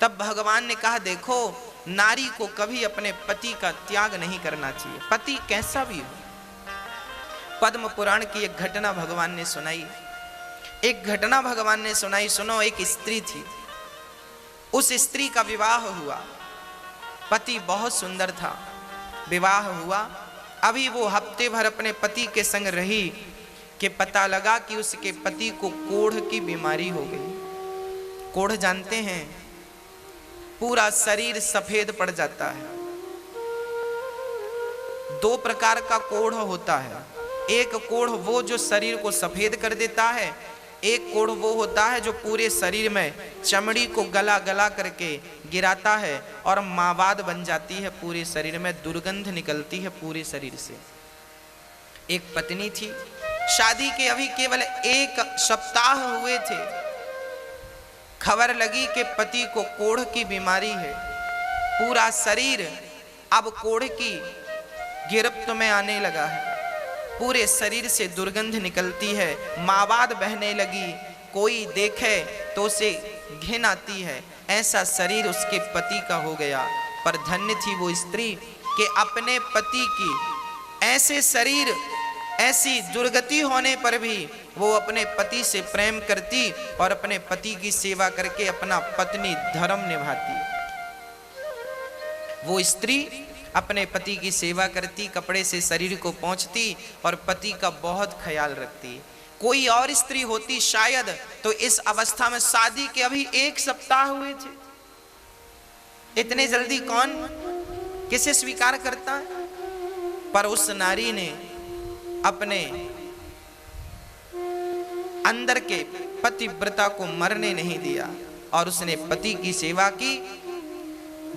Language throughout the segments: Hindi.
तब भगवान ने कहा, देखो नारी को कभी अपने पति का त्याग नहीं करना चाहिए, पति कैसा भी हो। पद्म पुराण की एक घटना भगवान ने सुनाई, सुनो। एक स्त्री थी, उस स्त्री का विवाह हुआ, पति बहुत सुंदर था, विवाह हुआ। अभी वो हफ्ते भर अपने पति के संग रही कि पता लगा कि उसके पति को कोढ़ की बीमारी हो गई। कोढ़ जानते हैं, पूरा शरीर सफेद पड़ जाता है। दो प्रकार का कोढ़ होता है, एक कोढ़ वो जो शरीर को सफेद कर देता है, एक कोढ़ वो होता है जो पूरे शरीर में चमड़ी को गला गला करके गिराता है और मावाद बन जाती है, पूरे शरीर में दुर्गंध निकलती है पूरे शरीर से। एक पत्नी थी, शादी के अभी केवल 1 सप्ताह हुए थे, खबर लगी कि पति को कोढ़ की बीमारी है, पूरा शरीर अब कोढ़ की गिरफ्त में आने लगा है, पूरे शरीर से दुर्गंध निकलती है, मावाद बहने लगी, कोई देखे तो उसे घिन आती है। ऐसा शरीर उसके पति का हो गया। पर धन्य थी वो स्त्री कि अपने पति की ऐसे शरीर, ऐसी दुर्गति होने पर भी वो अपने पति से प्रेम करती और अपने पति की सेवा करके अपना पत्नी धर्म निभाती। वो स्त्री अपने पति की सेवा करती, कपड़े से शरीर को पोंछती और पति का बहुत ख्याल रखती। कोई और स्त्री होती शायद तो इस अवस्था में, शादी के अभी 1 सप्ताह हुए थे, इतने जल्दी कौन किसे स्वीकार करता है। पर उस नारी ने अपने अंदर के पतिव्रता को मरने नहीं दिया और उसने पति की सेवा की।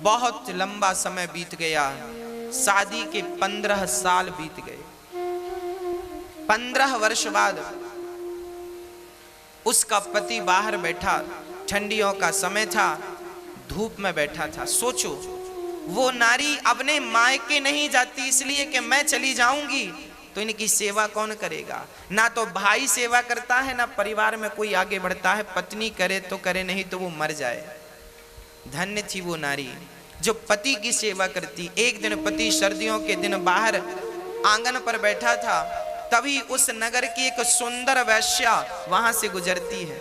बहुत लंबा समय बीत गया, शादी के 15 साल बीत गए। 15 वर्ष बाद उसका पति बाहर बैठा, ठंडियों का समय था, धूप में बैठा था। सोचो, वो नारी अपने मायके नहीं जाती इसलिए कि मैं चली जाऊंगी तो इनकी सेवा कौन करेगा। ना तो भाई सेवा करता है, ना परिवार में कोई आगे बढ़ता है। पत्नी करे तो करे, नहीं तो वो मर जाए। धन्य थी वो नारी जो पति की सेवा करती। एक दिन पति सर्दियों के दिन बाहर आंगन पर बैठा था, तभी उस नगर की एक सुंदर वैश्या वहां से गुजरती है।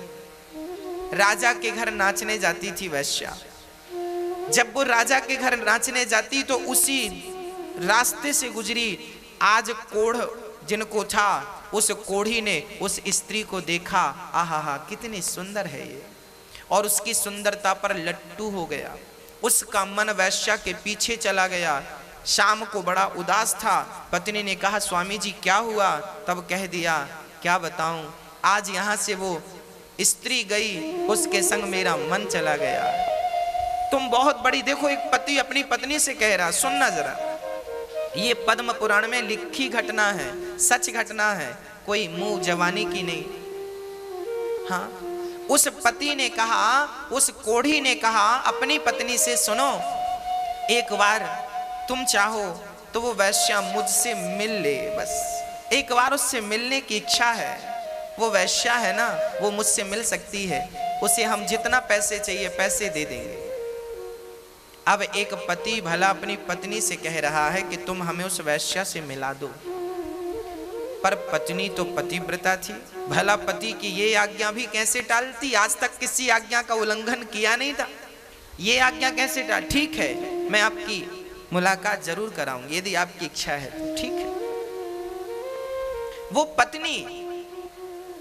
राजा के घर नाचने जाती थी वैश्या। जब वो राजा के घर नाचने जाती तो उसी रास्ते से गुजरी। आज कोढ़ जिनको था, उस कोढ़ी ने उस स्त्री को देखा, आहा कितनी सुंदर है ये, और उसकी सुंदरता पर लट्टू हो गया। उसका मन वैश्या के पीछे चला गया। शाम को बड़ा उदास था। पत्नी ने कहा, स्वामी जी क्या हुआ? तब कह दिया, क्या बताऊं, आज यहाँ से वो स्त्री गई, उसके संग मेरा मन चला गया। तुम बहुत बड़ी, देखो एक पति अपनी पत्नी से कह रहा, सुनना जरा, ये पद्म पुराण में लिखी घटना है, सच घटना है, कोई मुंह जवानी की नहीं। हाँ, उस पति ने कहा, उस कोढ़ी ने कहा अपनी पत्नी से, सुनो, एक बार तुम चाहो तो वो वैश्या मुझसे मिल ले, बस एक बार उससे मिलने की इच्छा है। वो वैश्या है ना, वो मुझसे मिल सकती है, उसे हम जितना पैसे चाहिए पैसे दे देंगे। अब एक पति भला अपनी पत्नी से कह रहा है कि तुम हमें उस वैश्या से मिला दो, पर पत्नी तो पतिव्रता थी, भला पति की ये आज्ञा भी कैसे टालती। आज तक किसी आज्ञा का उल्लंघन किया नहीं था, ये आज्ञा कैसे टाल। ठीक है, मैं आपकी मुलाकात जरूर कराऊंगी, यदि आपकी इच्छा है तो ठीक है। वो पत्नी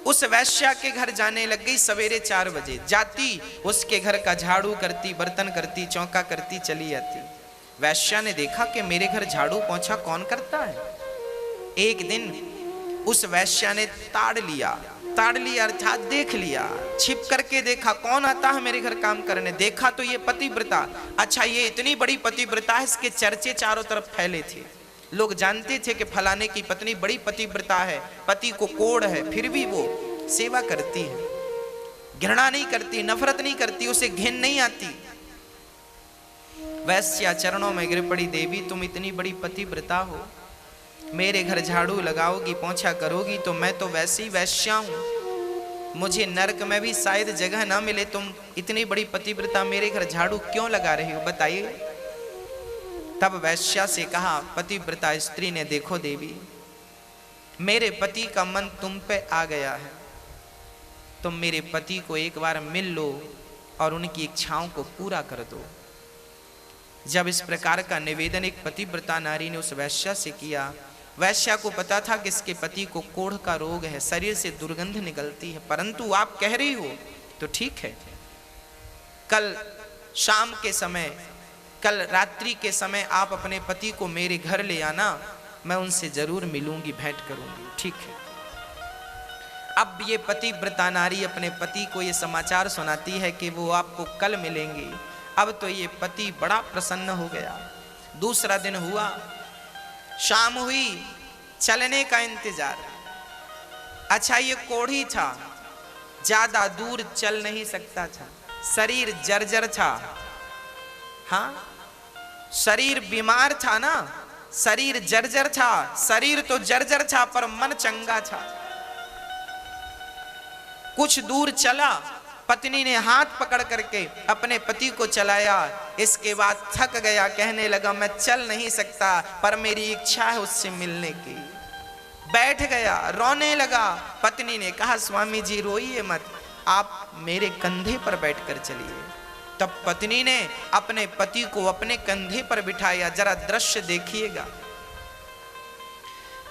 उस वैश्या के घर जाने लग गई। सवेरे 4 बजे जाती, उसके घर का झाड़ू करती, बर्तन करती, चौका करती, चली जाती। वैश्या ने देखा कि मेरे घर झाड़ू पोंछा कौन करता है। एक दिन उस वैश्या ने ताड़ लिया अर्थात देख लिया, छिप करके देखा कौन आता है मेरे घर काम करने। देखा तो ये पतिव्रता, अच्छा ये इतनी बड़ी पतिव्रता है, इसके चर्चे चारों तरफ फैले थे। लोग जानते थे कि फलाने की पत्नी बड़ी पतिव्रता है, पति को कोढ़ है, फिर भी वो सेवा करती है, घृणा नहीं करती, नफरत नहीं करती, उसे घिन नहीं आती। वैश्या चरणों में गिर पड़ी, देवी तुम इतनी बड़ी पतिव्रता हो, मेरे घर झाड़ू लगाओगी, पोंछा करोगी, तो मैं तो वैसी वैश्या हूं, मुझे नरक में भी शायद जगह ना मिले, तुम इतनी बड़ी पतिव्रता मेरे घर झाड़ू क्यों लगा रही हो, बताइए। तब वैश्या से कहा पतिव्रता स्त्री ने, देखो देवी, मेरे पति का मन तुम पे आ गया है, तुम मेरे पति को एक बार मिल लो और उनकी इच्छाओं को पूरा कर दो। जब इस प्रकार का निवेदन एक पतिव्रता नारी ने उस वैश्या से किया, वैश्या को पता था कि इसके पति को कोढ़ का रोग है, शरीर से दुर्गंध निकलती है, परंतु आप कह रही हो तो ठीक है, कल शाम के समय, कल रात्रि के समय आप अपने पति को मेरे घर ले आना, मैं उनसे जरूर मिलूंगी, भेंट करूंगी, ठीक है। अब ये पतिव्रता नारी अपने पति को ये समाचार सुनाती है कि वो आपको कल मिलेंगे। अब तो ये पति बड़ा प्रसन्न हो गया। दूसरा दिन हुआ, शाम हुई, चलने का इंतजार। अच्छा, ये कोढ़ी था, ज्यादा दूर चल नहीं सकता था, शरीर जर्जर था। हाँ, शरीर बीमार था ना, शरीर जर्जर था, शरीर तो जर्जर था पर मन चंगा था। कुछ दूर चला, पत्नी ने हाथ पकड़ करके अपने पति को चलाया, इसके बाद थक गया, कहने लगा मैं चल नहीं सकता पर मेरी इच्छा है उससे मिलने की। बैठ गया, रोने लगा। पत्नी ने कहा स्वामी जी रोइए मत, आप मेरे कंधे पर बैठकर चलिए। तब पत्नी ने अपने पति को अपने कंधे पर बिठाया। जरा दृश्य देखिएगा,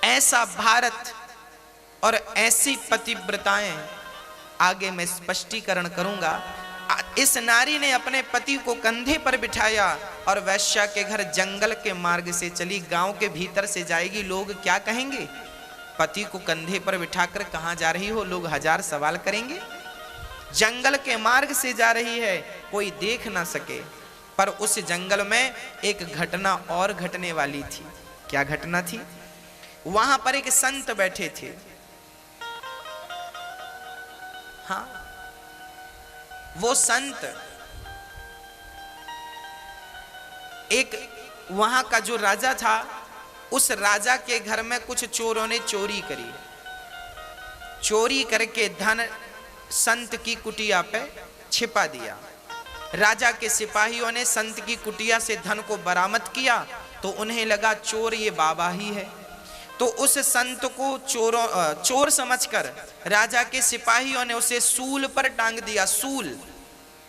ऐसा भारत और ऐसी पतिव्रताएं आगे मैं स्पष्टीकरण करूंगा। इस नारी ने अपने पति को कंधे पर बिठाया और वैश्या के घर जंगल के मार्ग से चली, गांव के भीतर से जाएगी, लोग क्या कहेंगे, पति को कंधे पर बिठाकर कहां जा रही हो, लोग हजार सवाल करेंगे। जंगल के मार्ग से जा रही है, कोई देख ना सके। पर उस जंगल में एक घटना और घटने वाली थी। क्या घटना थी? वहां पर एक संत बैठे थे। हाँ, वो संत, एक वहां का जो राजा था, उस राजा के घर में कुछ चोरों ने चोरी करी। चोरी करके धन संत की कुटिया पे छिपा दिया। राजा के सिपाहियों ने संत की कुटिया से धन को बरामद किया तो उन्हें लगा चोर ये बाबा ही है। तो उस संत को चोर समझकर राजा के सिपाहियों ने उसे सूल पर टांग दिया। सूल,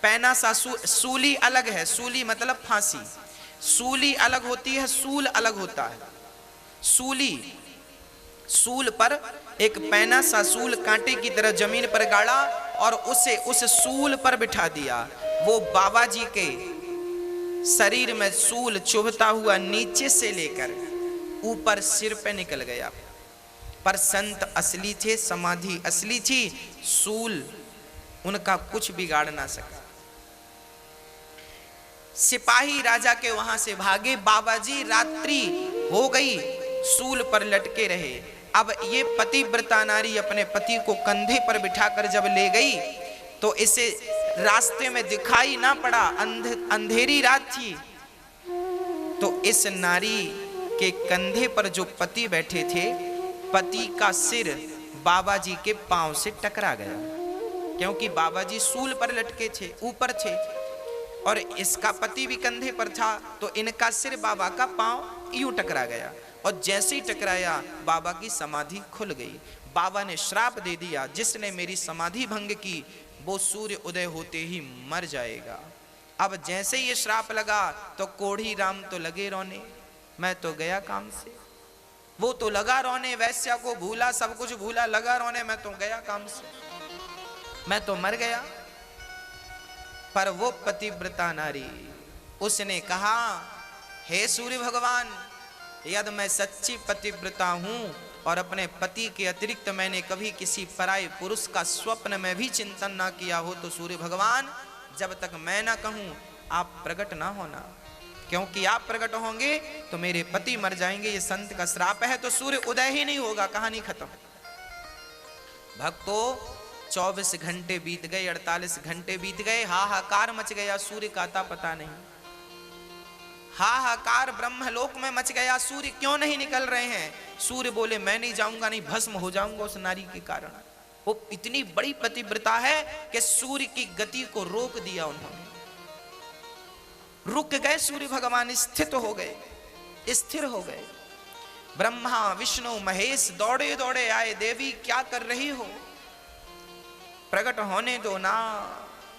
पैना सा सूली अलग है, सूली मतलब फांसी, सूली अलग होती है, सूल अलग होता है। सूली, सूल पर एक पैना सा सूल कांटे की तरह जमीन पर गाड़ा और उसे उस सूल पर बिठा दिया। वो बाबा जी के शरीर में सूल चुभता हुआ नीचे से लेकर ऊपर सिर पे निकल गया। पर संत असली थे, समाधि असली थी, सूल उनका कुछ बिगाड़ ना सका। सिपाही राजा के वहां से भागे। बाबा जी रात्रि हो गई, सूल पर लटके रहे। अब ये पतिव्रता नारी अपने पति को कंधे पर बिठाकर जब ले गई तो इसे रास्ते में दिखाई ना पड़ा, अंधेरी रात थी। तो इस नारी के कंधे पर जो पति बैठे थे, पति का सिर बाबा जी के पांव से टकरा गया, क्योंकि बाबा जी सूल पर लटके थे, ऊपर थे, और इसका पति भी कंधे पर था। तो इनका सिर बाबा का पांव यूं टकरा गया, और जैसे ही टकराया बाबा की समाधि खुल गई। बाबा ने श्राप दे दिया, जिसने मेरी समाधि भंग की वो सूर्य उदय होते ही मर जाएगा। अब जैसे ही ये श्राप लगा तो कोढ़ी राम तो लगे रोने, मैं तो गया काम से। वो तो लगा रोने, वैश्या को भूला, सब कुछ भूला, लगा रोने, मैं तो गया काम से, मैं तो मर गया। पर वो पतिव्रता नारी, उसने कहा हे सूर्य भगवान, यदि मैं सच्ची पतिव्रता हूं और अपने पति के अतिरिक्त मैंने कभी किसी पराये पुरुष का स्वप्न में भी चिंतन ना किया हो, तो सूर्य भगवान जब तक मैं ना कहूं आप प्रकट ना होना, क्योंकि आप प्रकट होंगे तो मेरे पति मर जाएंगे। ये संत का श्राप है। तो सूर्य उदय ही नहीं होगा, कहानी खत्म। भक्तों 24 घंटे बीत गए, 48 घंटे बीत गए, हाहाकार मच गया, सूर्य का आता पता नहीं। हाहाकार ब्रह्मलोक में मच गया, सूर्य क्यों नहीं निकल रहे हैं? सूर्य बोले मैं नहीं जाऊंगा, नहीं भस्म हो जाऊंगा उस नारी के कारण। वो इतनी बड़ी पतिव्रता है कि सूर्य की गति को रोक दिया उन्होंने, रुक गए सूर्य भगवान, स्थित हो गए, स्थिर हो गए। ब्रह्मा विष्णु महेश दौड़े दौड़े आए, देवी क्या कर रही हो, प्रकट होने दो ना,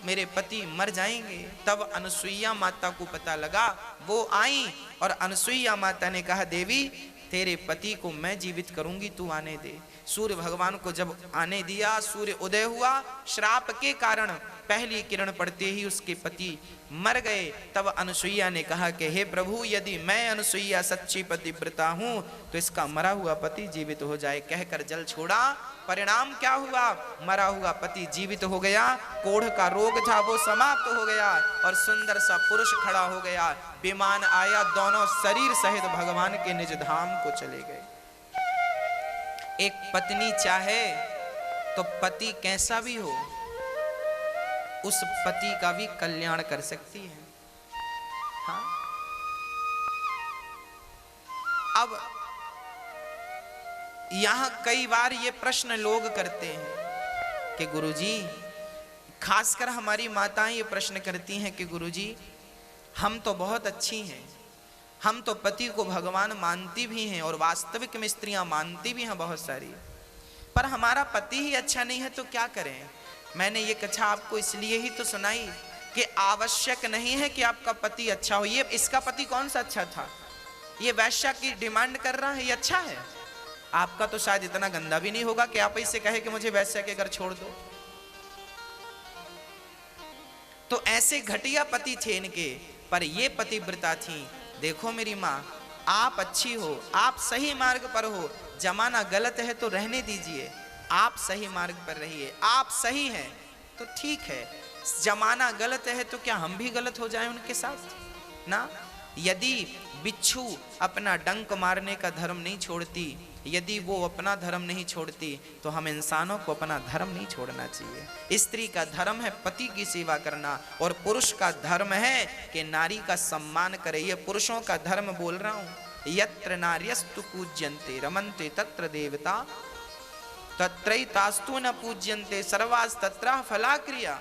मेरे पति मर जाएंगे। तब अनुसुईया माता को पता लगा, वो आई और अनुसुईया माता ने कहा, देवी तेरे पति को मैं जीवित करूंगी, तू आने दे। सूर्य भगवान को जब आने दिया, सूर्य उदय हुआ, श्राप के कारण पहली किरण पड़ते ही उसके पति मर गए। तब अनुसुईया ने कहा कि हे प्रभु, यदि मैं अनुसुईया सच्ची पतिव्रता हूं तो इसका मरा हुआ पति जीवित हो जाए। कहकर जल छोड़ा, परिणाम क्या हुआ, मरा हुआ पति जीवित हो गया, कोढ़ का रोग था वो समाप्त हो गया और सुंदर सा पुरुष खड़ा हो गया। विमान आया, दोनों शरीर सहित भगवान के निज धाम को चले गए। एक पत्नी चाहे तो पति कैसा भी हो, उस पति का भी कल्याण कर सकती है। हाँ, अब यहां कई बार ये प्रश्न लोग करते हैं कि गुरुजी, खासकर हमारी माताएं ये प्रश्न करती हैं कि गुरुजी हम तो बहुत अच्छी हैं, हम तो पति को भगवान मानती भी हैं और वास्तविक में स्त्रियां मानती भी हैं बहुत सारी, पर हमारा पति ही अच्छा नहीं है तो क्या करें। मैंने ये कथा आपको इसलिए ही तो सुनाई कि आवश्यक नहीं है कि आपका पति अच्छा हो। ये इसका पति कौन सा अच्छा था, ये वैश्या की डिमांड कर रहा है, ये अच्छा है। आपका तो शायद इतना गंदा भी नहीं होगा कि आप इससे कहे कि मुझे वैश्या के घर छोड़ दो। तो ऐसे घटिया पति थे इनके, पर ये पतिव्रता थी। देखो मेरी माँ, आप अच्छी हो, आप सही मार्ग पर हो, जमाना गलत है तो रहने दीजिए, आप सही मार्ग पर रहिए, आप सही हैं तो ठीक है, जमाना गलत है तो क्या हम भी गलत हो जाएं उनके साथ ना। यदि बिच्छू अपना डंक मारने का धर्म नहीं छोड़ती, यदि वो अपना धर्म नहीं छोड़ती, तो हम इंसानों को अपना धर्म नहीं छोड़ना चाहिए। स्त्री का धर्म है पति की सेवा करना और पुरुष का धर्म है कि नारी का सम्मान करे। ये पुरुषों का धर्म बोल रहा हूं। यत्र नार्यस्तु पूज्यन्ते रमन्ते तत्र देवता तत्रैतास्तु न पूज्यन्ते सर्वास्तत्र फलाक्रिया।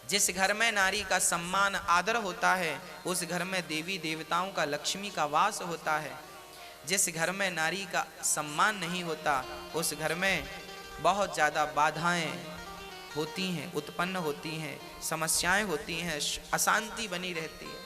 जिस घर में नारी का सम्मान आदर होता है, उस घर में देवी देवताओं का, लक्ष्मी का वास होता है। जिस घर में नारी का सम्मान नहीं होता, उस घर में बहुत ज़्यादा बाधाएं होती हैं, उत्पन्न होती हैं, समस्याएं होती हैं, अशांति बनी रहती है।